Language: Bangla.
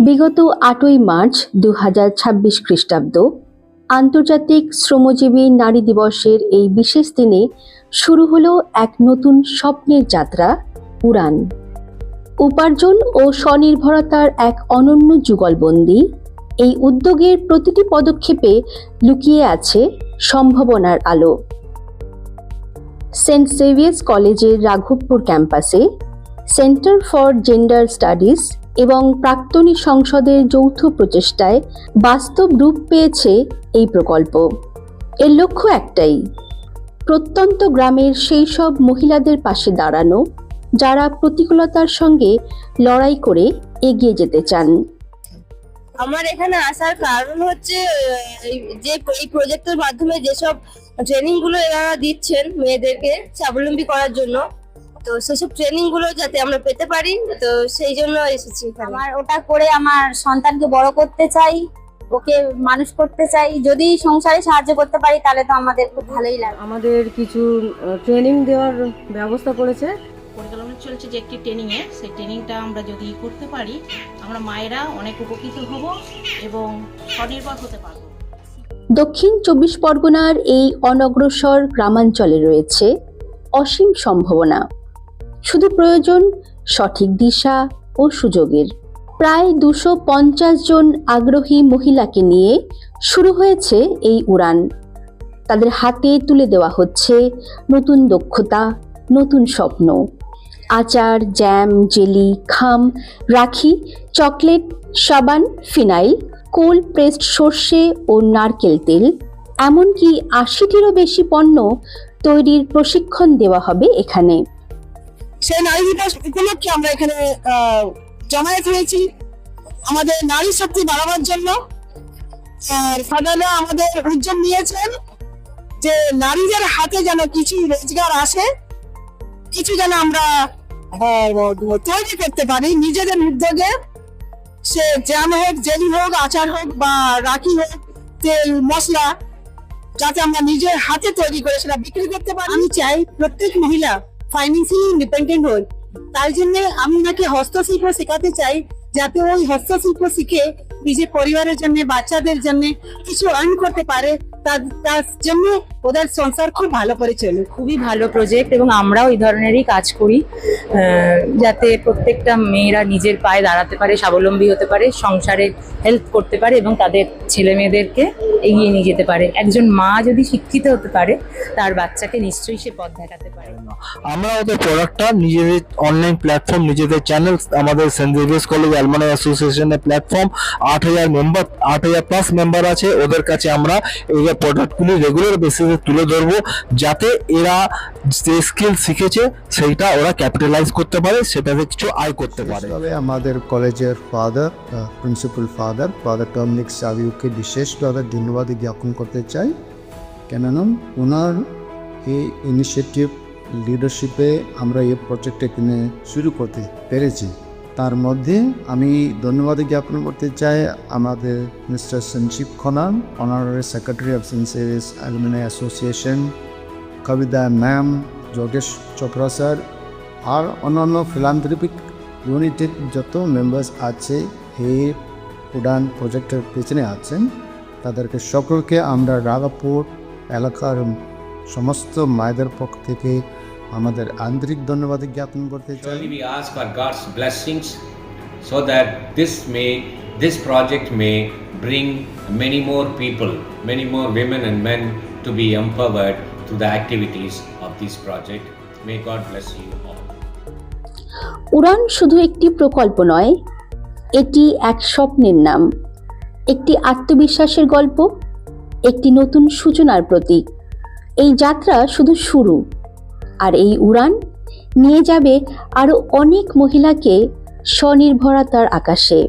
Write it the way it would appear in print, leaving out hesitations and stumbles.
বিগত ৮ই মার্চ ২০২৬ খ্রিস্টাব্দ আন্তর্জাতিক শ্রমজীবী নারী দিবসের এই বিশেষ দিনে শুরু হলো এক নতুন স্বপ্নের যাত্রা উড়ান। উপার্জন ও স্বনির্ভরতার এক অনন্য যুগলবন্দি এই উদ্যোগের প্রতিটি পদক্ষেপে লুকিয়ে আছে সম্ভাবনার আলো। সেন্ট সেভিয়ার্স কলেজের রাঘবপুর ক্যাম্পাসে সেন্টার ফর জেন্ডার স্টাডিজ এবং প্রাক্তনী সংসদের যৌথ প্রচেষ্টায় বাস্তব রূপ পেয়েছে এই প্রকল্প। এর লক্ষ্য একটাই, প্রত্যন্ত গ্রামের সেই সব মহিলাদের পাশে দাঁড়ানো যারা প্রতিকূলতার সঙ্গে লড়াই করে এগিয়ে যেতে চান। আমার এখানে আসার কারণ হচ্ছে যে এই প্রজেক্টের মাধ্যমে যেসব ট্রেনিং গুলো এরা দিচ্ছেন মেয়েদেরকে স্বাবলম্বী করার জন্য, তো সেসব ট্রেনিং গুলো যাতে আমরা পেতে পারি, তো সেই জন্য এসেছি। আমার ওটা করে আমার সন্তানকে বড় করতে চাই, ওকে মানুষ করতে চাই। যদি সংসারে সাহায্য করতে পারি তাহলে তো আমাদের খুব ভালোই লাগে। আমাদের কিছু ট্রেনিং দেওয়ার ব্যবস্থা করেছে, পরিচালনা চলছে যে একটি ট্রেনিংয়ে, সেই ট্রেনিংটা আমরা যদি করতে পারি আমরা মায়েরা অনেক উপকৃত হব এবং স্বনির্ভর হতে পারব। দক্ষিণ ২৪ পরগনার এই অনগ্রসর গ্রামাঞ্চলে রয়েছে অসীম সম্ভাবনা, শুধু প্রয়োজন সঠিক দিশা ও সুযোগের। প্রায় ২৫০ জন আগ্রহী মহিলাকে নিয়ে শুরু হয়েছে এই উড়ান। তাদের হাতে তুলে দেওয়া হচ্ছে নতুন দক্ষতা, নতুন স্বপ্ন। আচার, জ্যাম, জেলি, খাম, রাখি, চকলেট, সাবান, ফিনাইল, কোল্ড প্রেসড সর্ষে ও নারকেল তেল, এমনকি ৮০টিরও বেশি পণ্য তৈরির প্রশিক্ষণ দেওয়া হবে এখানে। সেই নারী দিবস উপলক্ষে আমরা এখানে জমায়েত হয়েছি আমাদের নারী শক্তি বাড়াবার জন্য। ফাদাররা আমাদের উদ্যোগ নিয়েছেন যে নারীদের হাতে যেন কিছু রোজগার আসে, কিছু যেন আমরা তৈরি করতে পারি নিজেদের উদ্যোগে। সে জ্যাম হোক, জেলি হোক, আচার হোক বা রাখি হোক, তেল মশলা, যাতে আমরা নিজের হাতে তৈরি করে সেটা বিক্রি করতে পারি। আমি চাই প্রত্যেক মহিলা ফাইন্যান্সিয়ালি ইন্ডিপেন্ডেন্ট হন। তাই জন্য আমি ওনাকে হস্তশিল্প শেখাতে চাই, যাতে ওই হস্তশিল্প শিখে নিজের পরিবারের জন্য, বাচ্চাদের জন্য কিছু আর্ন করতে পারে। তার জন্য ওদের সংসার খুব ভালো করে চলে। খুবই ভালো প্রজেক্ট এবং আমরাও এই ধরনেরই কাজ করি, যাতে প্রত্যেকটা মেয়েরা নিজের পায়ে দাঁড়াতে পারে, স্বাবলম্বী হতে পারে, সংসারে হেল্প করতে পারে এবং তাদের ছেলে মেয়েদেরকে এগিয়ে নিয়ে যেতে পারে। একজন মা যদি শিক্ষিত হতে পারে তার বাচ্চাকে নিশ্চয়ই সে পথ দেখাতে পারে। আমরা ওদের প্রোডাক্টটা নিজেদের অনলাইন প্ল্যাটফর্ম, নিজেদের চ্যানেল, আমাদের সেন্ট জেভিয়ার্স কলেজ অ্যালুমনাই অ্যাসোসিয়েশনের প্ল্যাটফর্ম, ৮,০০০+ মেম্বার আছে, ওদের কাছে আমরা এই প্রোডাক্টগুলি রেগুলার বেসিসে তুলে ধরবো, যাতে এরা যে স্কিল শিখেছে সেইটা ওরা ক্যাপিটালাইজ করতে পারে, সেটাতে কিছু আয় করতে পারে। তবে আমাদের কলেজের প্রিন্সিপাল ফাদার ডমিনিক সাভিউকে বিশেষভাবে ধন্যবাদ জ্ঞাপন করতে চাই, কেননা ওনার এই ইনিশিয়েটিভ লিডারশিপে আমরা এই প্রজেক্ট এখানে শুরু করতে পেরেছি। তার মধ্যে আমি ধন্যবাদ জ্ঞাপন করতে চাই আমাদের mister Sanjeev Khanan, honorary secretary of Saint Saviour's alumni association, Kavita ma'am, Yogesh Chopra sir, আর অন্যান্য ফিলান্থ্রপিক ইউনিটের যত মেম্বার্স আছে এই উড়ান প্রজেক্টের পেছনে আছেন, তাদেরকে সকলকে আমরা রাঘবপুর এলাকার সমস্ত মায়েদের পক্ষ থেকে আমাদের আন্তরিক ধন্যবাদ জ্ঞাপন করতে চাই। We ask for God's blessings so that this project may bring many more people, many more women and men to be empowered through the activities of this project. May God bless you all. উড়ান শুধু একটি প্রকল্প নয়, এটি এক স্বপ্নের নাম, একটি আত্মবিশ্বাসের গল্প, একটি নতুন সূচনার প্রতীক। এই যাত্রা শুধু শুরু, আর এই উড়ান নিয়ে যাবে আরো অনেক মহিলাকে স্বনির্ভরতার আকাশে।